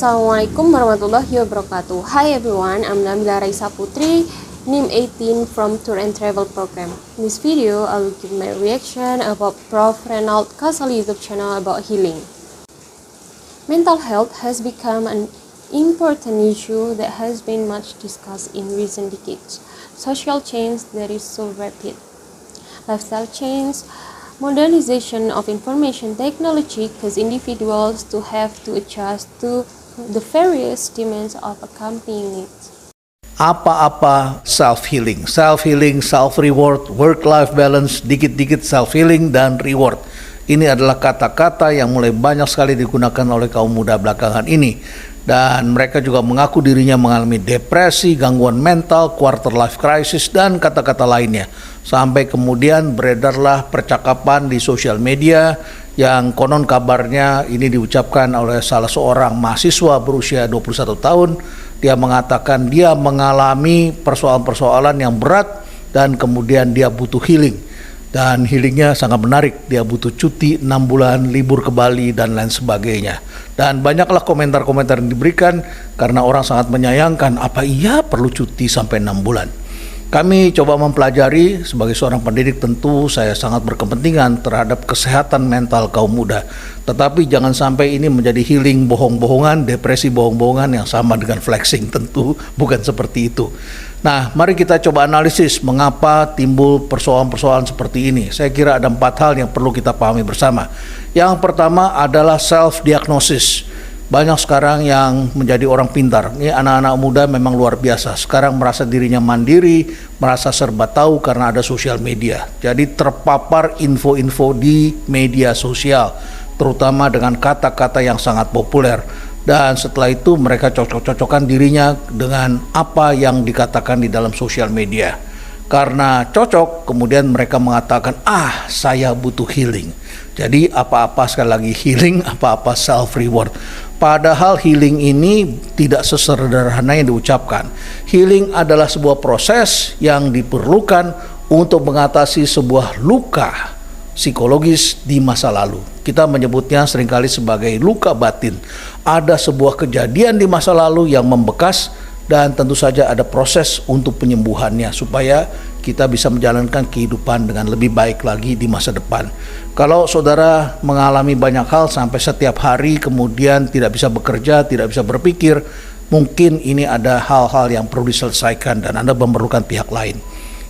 Assalamualaikum warahmatullahi wabarakatuh. Hi everyone, I'm Nabila Raisa Putri, NIM 18 from Tour and Travel Program. In this video, I will give my reaction about Prof. Renald Kasal YouTube channel about healing. Mental health has become an important issue that has been much discussed in recent decades. Social change that is so rapid, lifestyle change, modernization of information technology cause individuals to have to adjust to the various demands of accompanying needs. Apa-apa self-healing, self-reward, work-life balance, dikit-dikit self-healing dan reward. Ini adalah kata-kata yang mulai banyak sekali digunakan oleh kaum muda belakangan ini. Dan mereka juga mengaku dirinya mengalami depresi, gangguan mental, quarter life crisis, dan kata-kata lainnya. Sampai kemudian beredarlah percakapan di sosial media yang konon kabarnya ini diucapkan oleh salah seorang mahasiswa berusia 21 tahun. Dia mengatakan dia mengalami persoalan-persoalan yang berat dan kemudian dia butuh healing. Dan healingnya sangat menarik, dia butuh cuti 6 bulan, libur ke Bali, dan lain sebagainya. Dan banyaklah komentar-komentar yang diberikan karena orang sangat menyayangkan, apa iya perlu cuti sampai 6 bulan. Kami coba mempelajari, sebagai seorang pendidik tentu saya sangat berkepentingan terhadap kesehatan mental kaum muda. Tetapi jangan sampai ini menjadi healing bohong-bohongan, depresi bohong-bohongan yang sama dengan flexing, tentu bukan seperti itu. Nah, mari kita coba analisis mengapa timbul persoalan-persoalan seperti ini. Saya kira ada 4 hal yang perlu kita pahami bersama. Yang pertama adalah self-diagnosis. Banyak sekarang yang menjadi orang pintar. Ini anak-anak muda memang luar biasa. Sekarang merasa dirinya mandiri, merasa serba tahu karena ada sosial media. Jadi terpapar info-info di media sosial, terutama dengan kata-kata yang sangat populer. Dan setelah itu mereka cocok-cocokkan dirinya dengan apa yang dikatakan di dalam sosial media. Karena cocok, kemudian mereka mengatakan, saya butuh healing. Jadi apa-apa sekali lagi healing, apa-apa self-reward. Padahal healing ini tidak sesederhana yang diucapkan. Healing adalah sebuah proses yang diperlukan untuk mengatasi sebuah luka psikologis di masa lalu. Kita menyebutnya seringkali sebagai luka batin. Ada sebuah kejadian di masa lalu yang membekas dan tentu saja ada proses untuk penyembuhannya supaya kita bisa menjalankan kehidupan dengan lebih baik lagi di masa depan. Kalau saudara mengalami banyak hal sampai setiap hari kemudian tidak bisa bekerja, tidak bisa berpikir, mungkin ini ada hal-hal yang perlu diselesaikan dan Anda memerlukan pihak lain.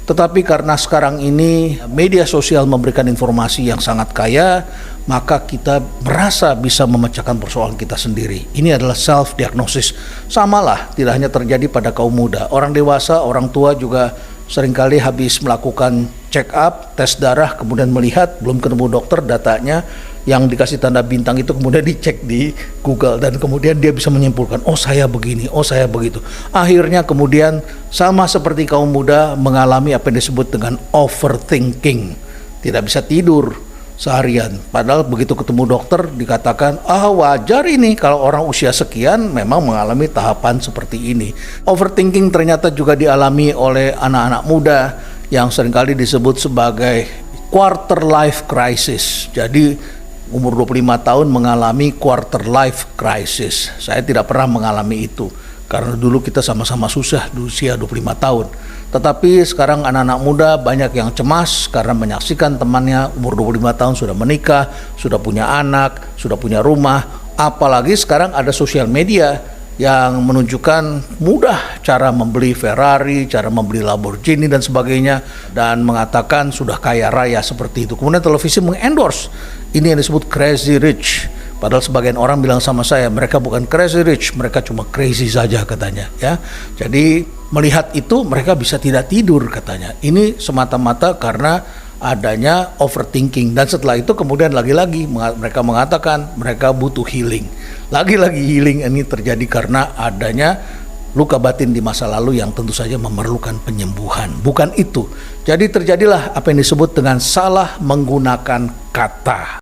Tetapi karena sekarang ini media sosial memberikan informasi yang sangat kaya, maka kita merasa bisa memecahkan persoalan kita sendiri. Ini adalah self-diagnosis. Samalah, tidak hanya terjadi pada kaum muda. Orang dewasa, orang tua juga seringkali habis melakukan check up, tes darah, kemudian melihat belum ketemu dokter, datanya yang dikasih tanda bintang itu kemudian dicek di Google dan kemudian dia bisa menyimpulkan, saya begini, saya begitu. Akhirnya kemudian sama seperti kaum muda mengalami apa yang disebut dengan overthinking, tidak bisa tidur seharian. Padahal begitu ketemu dokter dikatakan, wajar ini kalau orang usia sekian memang mengalami tahapan seperti ini. Overthinking ternyata juga dialami oleh anak-anak muda yang seringkali disebut sebagai quarter life crisis. Jadi umur 25 tahun mengalami quarter life crisis. Saya tidak pernah mengalami itu karena dulu kita sama-sama susah di usia 25 tahun. Tetapi sekarang anak-anak muda banyak yang cemas karena menyaksikan temannya umur 25 tahun sudah menikah, sudah punya anak, sudah punya rumah. Apalagi sekarang ada sosial media yang menunjukkan mudah cara membeli Ferrari, cara membeli Lamborghini dan sebagainya, dan mengatakan sudah kaya raya seperti itu. Kemudian televisi mengendorse ini yang disebut crazy rich. Padahal sebagian orang bilang sama saya, mereka bukan crazy rich, mereka cuma crazy saja katanya, ya. Jadi melihat itu mereka bisa tidak tidur katanya. Ini semata-mata karena adanya overthinking, dan setelah itu kemudian lagi-lagi mereka mengatakan mereka butuh healing. Lagi-lagi healing ini terjadi karena adanya luka batin di masa lalu yang tentu saja memerlukan penyembuhan. Bukan itu. Jadi terjadilah apa yang disebut dengan salah menggunakan kata.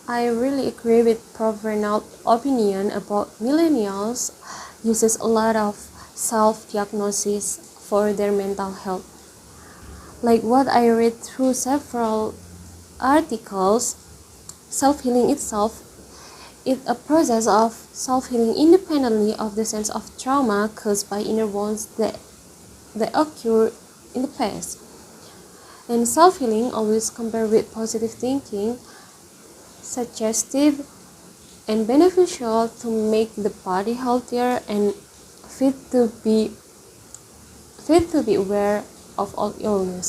I really agree with Prof. Renald's opinion about millennials uses a lot of self-diagnosis for their mental health. Like what I read through several articles, self-healing itself It's a process of self-healing independently of the sense of trauma caused by inner wounds that occurred in the past. And self-healing always compared with positive thinking, suggestive and beneficial to make the body healthier and fit to be aware of all illness.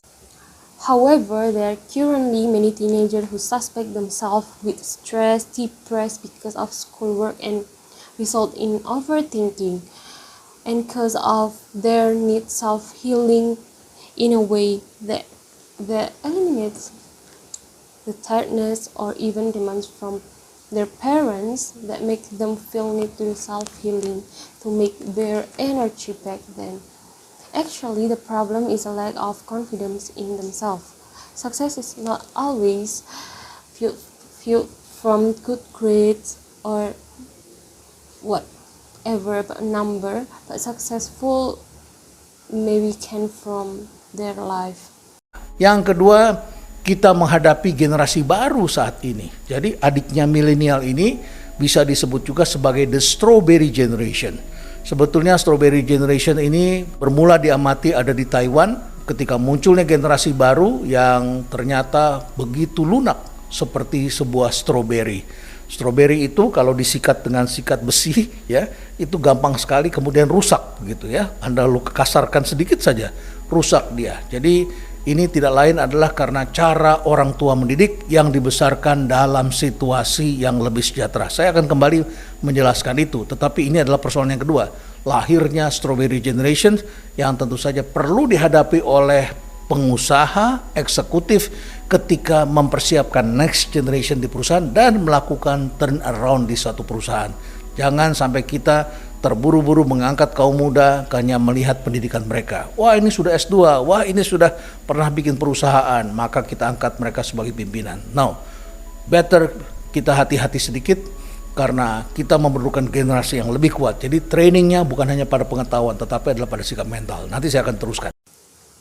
However, there are currently many teenagers who suspect themselves with stress, depressed because of schoolwork and result in overthinking, and because of their need self-healing in a way that eliminates the tiredness or even demands from their parents that make them feel need to do self-healing to make their energy back then. Actually, the problem is a lack of confidence in themselves. Success is not always fueled from good grades or whatever about number, but successful maybe came from their life. Yang kedua, kita menghadapi generasi baru saat ini. Jadi adiknya milenial ini bisa disebut juga sebagai the strawberry generation. Sebetulnya strawberry generation ini bermula diamati ada di Taiwan ketika munculnya generasi baru yang ternyata begitu lunak seperti sebuah strawberry. Strawberry itu kalau disikat dengan sikat besi ya, itu gampang sekali kemudian rusak gitu ya. Anda kasarkan sedikit saja, rusak dia. Jadi ini tidak lain adalah karena cara orang tua mendidik yang dibesarkan dalam situasi yang lebih sejahtera. Saya akan kembali menjelaskan itu, tetapi ini adalah persoalan yang kedua. Lahirnya strawberry generation yang tentu saja perlu dihadapi oleh pengusaha, eksekutif ketika mempersiapkan next generation di perusahaan dan melakukan turn around di suatu perusahaan. Jangan sampai kita terburu-buru mengangkat kaum muda hanya melihat pendidikan mereka. Wah, ini sudah S2, wah ini sudah pernah bikin perusahaan, maka kita angkat mereka sebagai pimpinan. No, better kita hati-hati sedikit karena kita memerlukan generasi yang lebih kuat. Jadi trainingnya bukan hanya pada pengetahuan tetapi adalah pada sikap mental. Nanti saya akan teruskan.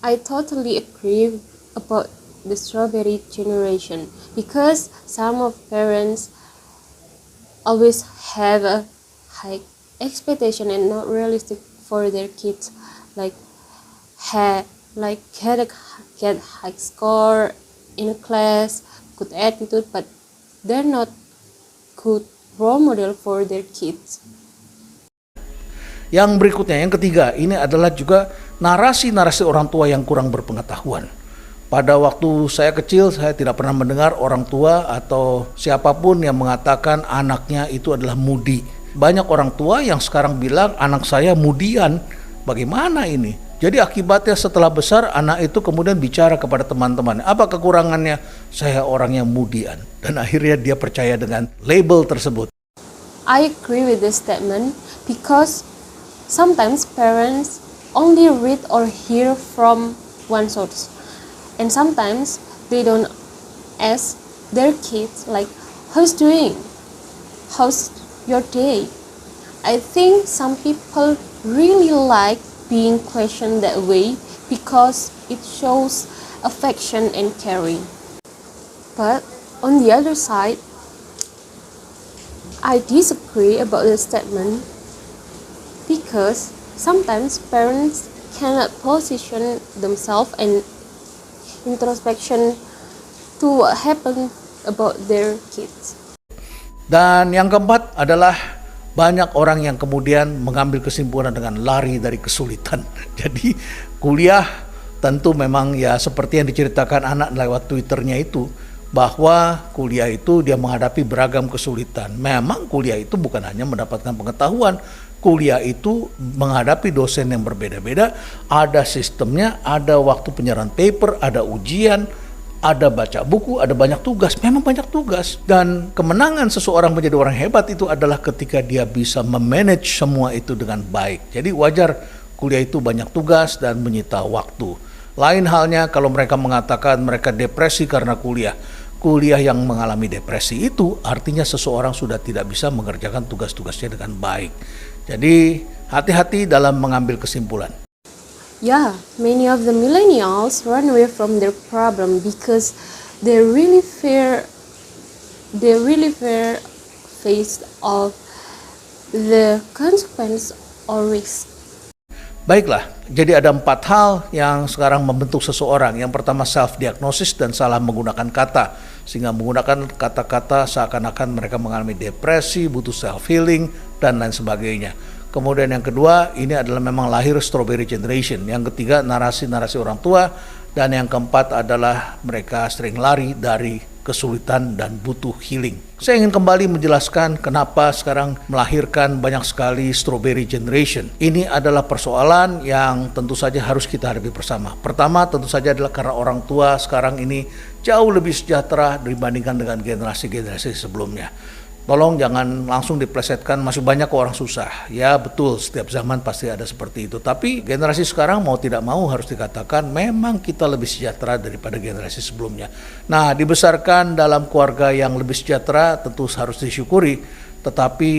I totally agree about the strawberry generation because some of parents always have a high expectation and not realistic for their kids, like get high score in a class, good attitude, but they're not good role model for their kids. Yang berikutnya, yang ketiga, ini adalah juga narasi-narasi orang tua yang kurang berpengetahuan. Pada waktu saya kecil, saya tidak pernah mendengar orang tua atau siapapun yang mengatakan anaknya itu adalah mudi. Banyak orang tua yang sekarang bilang anak saya mudian. Bagaimana ini? Jadi akibatnya setelah besar anak itu kemudian bicara kepada teman-teman. Apa kekurangannya? Saya orangnya mudian. Dan akhirnya dia percaya dengan label tersebut. I agree with this statement because sometimes parents only read or hear from one source. And sometimes they don't ask their kids like, how's doing? How's your day? I think some people really like being questioned that way because it shows affection and caring. But on the other side, I disagree about the statement because sometimes parents cannot position themselves and introspection to what happened about their kids. Dan yang keempat adalah banyak orang yang kemudian mengambil kesimpulan dengan lari dari kesulitan. Jadi kuliah tentu memang ya seperti yang diceritakan anak lewat Twitternya itu, bahwa kuliah itu dia menghadapi beragam kesulitan. Memang kuliah itu bukan hanya mendapatkan pengetahuan, kuliah itu menghadapi dosen yang berbeda-beda, ada sistemnya, ada waktu penyerahan paper, ada ujian, ada baca buku, ada banyak tugas, memang banyak tugas. Dan kemenangan seseorang menjadi orang hebat itu adalah ketika dia bisa memanage semua itu dengan baik. Jadi wajar kuliah itu banyak tugas dan menyita waktu. Lain halnya kalau mereka mengatakan mereka depresi karena kuliah. Kuliah yang mengalami depresi itu artinya seseorang sudah tidak bisa mengerjakan tugas-tugasnya dengan baik. Jadi hati-hati dalam mengambil kesimpulan. Yeah, many of the millennials run away from their problem because they really fear face of the consequence or risk. Baiklah, jadi ada 4 hal yang sekarang membentuk seseorang. Yang pertama self-diagnosis dan salah menggunakan kata. Sehingga menggunakan kata-kata seakan-akan mereka mengalami depresi, butuh self-healing, dan lain sebagainya. Kemudian yang kedua, ini adalah memang lahir strawberry generation. Yang ketiga, narasi-narasi orang tua. Dan yang keempat adalah mereka sering lari dari kesulitan dan butuh healing. Saya ingin kembali menjelaskan kenapa sekarang melahirkan banyak sekali strawberry generation. Ini adalah persoalan yang tentu saja harus kita hadapi bersama. Pertama tentu saja adalah karena orang tua sekarang ini jauh lebih sejahtera dibandingkan dengan generasi-generasi sebelumnya. Tolong jangan langsung diplesetkan, masih banyak orang susah. Ya betul, setiap zaman pasti ada seperti itu. Tapi generasi sekarang mau tidak mau harus dikatakan memang kita lebih sejahtera daripada generasi sebelumnya. Nah, dibesarkan dalam keluarga yang lebih sejahtera tentu harus disyukuri. Tetapi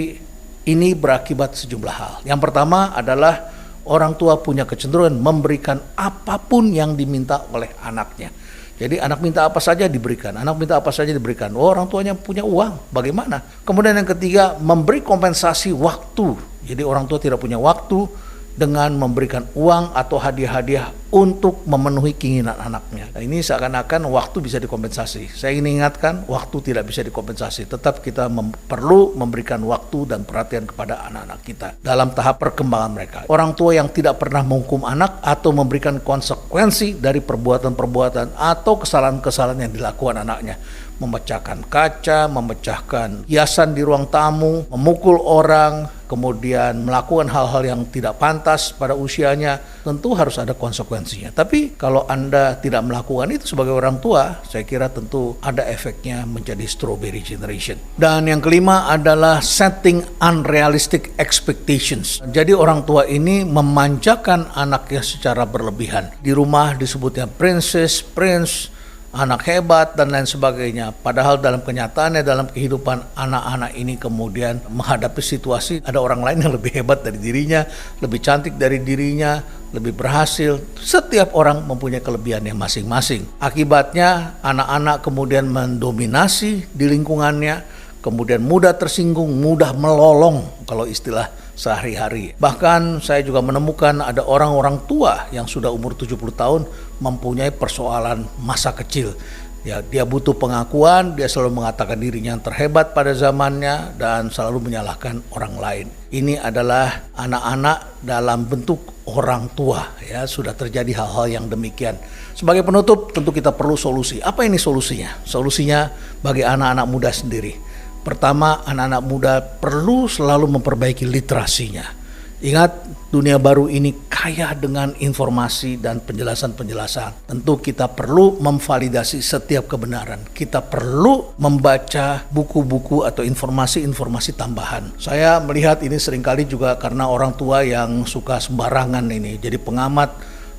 ini berakibat sejumlah hal. Yang pertama adalah orang tua punya kecenderungan memberikan apapun yang diminta oleh anaknya. Jadi anak minta apa saja diberikan, anak minta apa saja diberikan. Oh, orang tuanya punya uang, bagaimana? Kemudian yang ketiga, memberi kompensasi waktu. Jadi orang tua tidak punya waktu dengan memberikan uang atau hadiah-hadiah untuk memenuhi keinginan anaknya. Nah, ini seakan-akan waktu bisa dikompensasi. Saya ingin ingatkan, waktu tidak bisa dikompensasi. Tetap kita perlu memberikan waktu dan perhatian kepada anak-anak kita dalam tahap perkembangan mereka. Orang tua yang tidak pernah menghukum anak atau memberikan konsekuensi dari perbuatan-perbuatan atau kesalahan-kesalahan yang dilakukan anaknya. Memecahkan kaca, memecahkan hiasan di ruang tamu, memukul orang, kemudian melakukan hal-hal yang tidak pantas pada usianya, tentu harus ada konsekuensinya. Tapi kalau Anda tidak melakukan itu sebagai orang tua, saya kira tentu ada efeknya menjadi strawberry generation. Dan yang kelima adalah setting unrealistic expectations. Jadi orang tua ini memanjakan anaknya secara berlebihan. Di rumah disebutnya princess, prince, anak hebat dan lain sebagainya. Padahal dalam kenyataannya, dalam kehidupan anak-anak ini kemudian menghadapi situasi ada orang lain yang lebih hebat dari dirinya, lebih cantik dari dirinya, lebih berhasil. Setiap orang mempunyai kelebihannya masing-masing. Akibatnya anak-anak kemudian mendominasi di lingkungannya, kemudian mudah tersinggung, mudah melolong kalau istilah sehari-hari. Bahkan saya juga menemukan ada orang-orang tua yang sudah umur 70 tahun mempunyai persoalan masa kecil. Ya, dia butuh pengakuan, dia selalu mengatakan dirinya yang terhebat pada zamannya dan selalu menyalahkan orang lain. Ini adalah anak-anak dalam bentuk orang tua, ya, sudah terjadi hal-hal yang demikian. Sebagai penutup, tentu kita perlu solusi. Apa ini solusinya? Solusinya bagi anak-anak muda sendiri. Pertama, anak-anak muda perlu selalu memperbaiki literasinya. Ingat, dunia baru ini kaya dengan informasi dan penjelasan-penjelasan. Tentu kita perlu memvalidasi setiap kebenaran. Kita perlu membaca buku-buku atau informasi-informasi tambahan. Saya melihat ini seringkali juga karena orang tua yang suka sembarangan ini. Jadi pengamat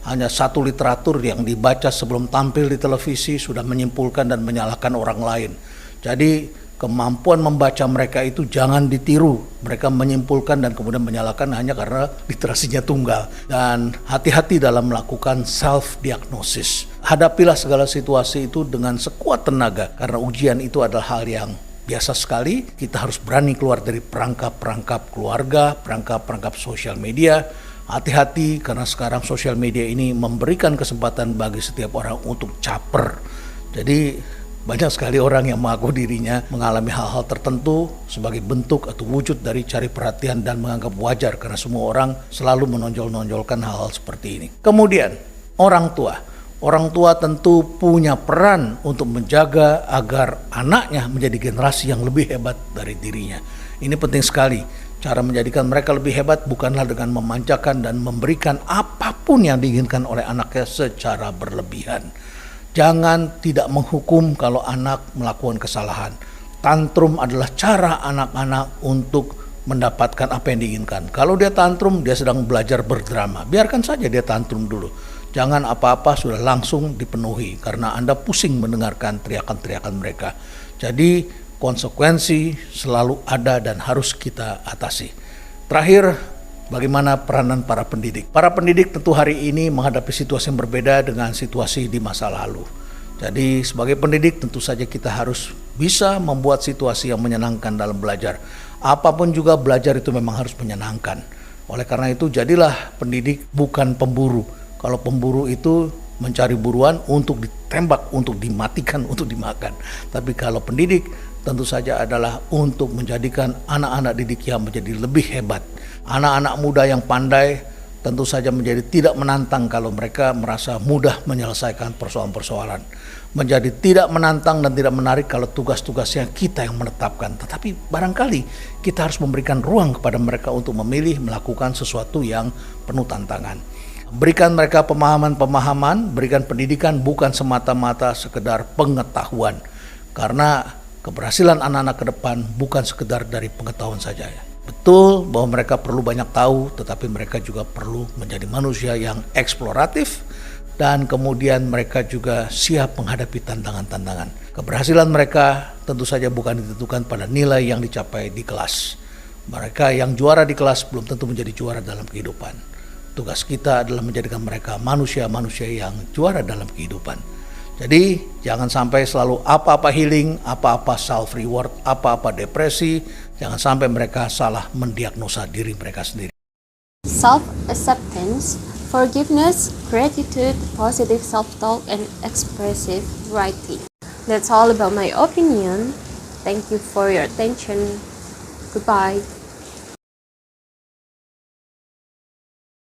hanya satu literatur yang dibaca sebelum tampil di televisi sudah menyimpulkan dan menyalahkan orang lain. Jadi kemampuan membaca mereka itu jangan ditiru. Mereka menyimpulkan dan kemudian menyalahkan hanya karena literasinya tunggal. Dan hati-hati dalam melakukan self-diagnosis. Hadapilah segala situasi itu dengan sekuat tenaga. Karena ujian itu adalah hal yang biasa sekali. Kita harus berani keluar dari perangkap-perangkap keluarga, perangkap-perangkap sosial media. Hati-hati karena sekarang sosial media ini memberikan kesempatan bagi setiap orang untuk caper. Jadi banyak sekali orang yang mengaku dirinya mengalami hal-hal tertentu sebagai bentuk atau wujud dari cari perhatian dan menganggap wajar karena semua orang selalu menonjol-nonjolkan hal-hal seperti ini. Kemudian, orang tua. Orang tua tentu punya peran untuk menjaga agar anaknya menjadi generasi yang lebih hebat dari dirinya. Ini penting sekali. Cara menjadikan mereka lebih hebat bukanlah dengan memanjakan dan memberikan apapun yang diinginkan oleh anaknya secara berlebihan. Jangan tidak menghukum kalau anak melakukan kesalahan. Tantrum adalah cara anak-anak untuk mendapatkan apa yang diinginkan. Kalau dia tantrum, dia sedang belajar berdrama. Biarkan saja dia tantrum dulu. Jangan apa-apa sudah langsung dipenuhi karena Anda pusing mendengarkan teriakan-teriakan mereka. Jadi konsekuensi selalu ada dan harus kita atasi. Terakhir, bagaimana peranan para pendidik? Para pendidik tentu hari ini menghadapi situasi yang berbeda dengan situasi di masa lalu. Jadi sebagai pendidik tentu saja kita harus bisa membuat situasi yang menyenangkan dalam belajar. Apapun juga belajar itu memang harus menyenangkan. Oleh karena itu jadilah pendidik bukan pemburu. Kalau pemburu itu mencari buruan untuk ditembak, untuk dimatikan, untuk dimakan. Tapi kalau pendidik tentu saja adalah untuk menjadikan anak-anak didik yang menjadi lebih hebat. Anak-anak muda yang pandai tentu saja menjadi tidak menantang kalau mereka merasa mudah menyelesaikan persoalan-persoalan. Menjadi tidak menantang dan tidak menarik kalau tugas-tugasnya kita yang menetapkan. Tetapi barangkali kita harus memberikan ruang kepada mereka untuk memilih melakukan sesuatu yang penuh tantangan. Berikan mereka pemahaman-pemahaman, berikan pendidikan bukan semata-mata sekedar pengetahuan. Karena keberhasilan anak-anak ke depan bukan sekedar dari pengetahuan saja ya. Betul bahwa mereka perlu banyak tahu, tetapi mereka juga perlu menjadi manusia yang eksploratif dan kemudian mereka juga siap menghadapi tantangan-tantangan. Keberhasilan mereka tentu saja bukan ditentukan pada nilai yang dicapai di kelas. Mereka yang juara di kelas belum tentu menjadi juara dalam kehidupan. Tugas kita adalah menjadikan mereka manusia-manusia yang juara dalam kehidupan. Jadi jangan sampai selalu apa-apa healing, apa-apa self reward, apa-apa depresi. Jangan sampai mereka salah mendiagnosa diri mereka sendiri. Self-acceptance, forgiveness, gratitude, positive self-talk, and expressive writing. That's all about my opinion. Thank you for your attention. Goodbye.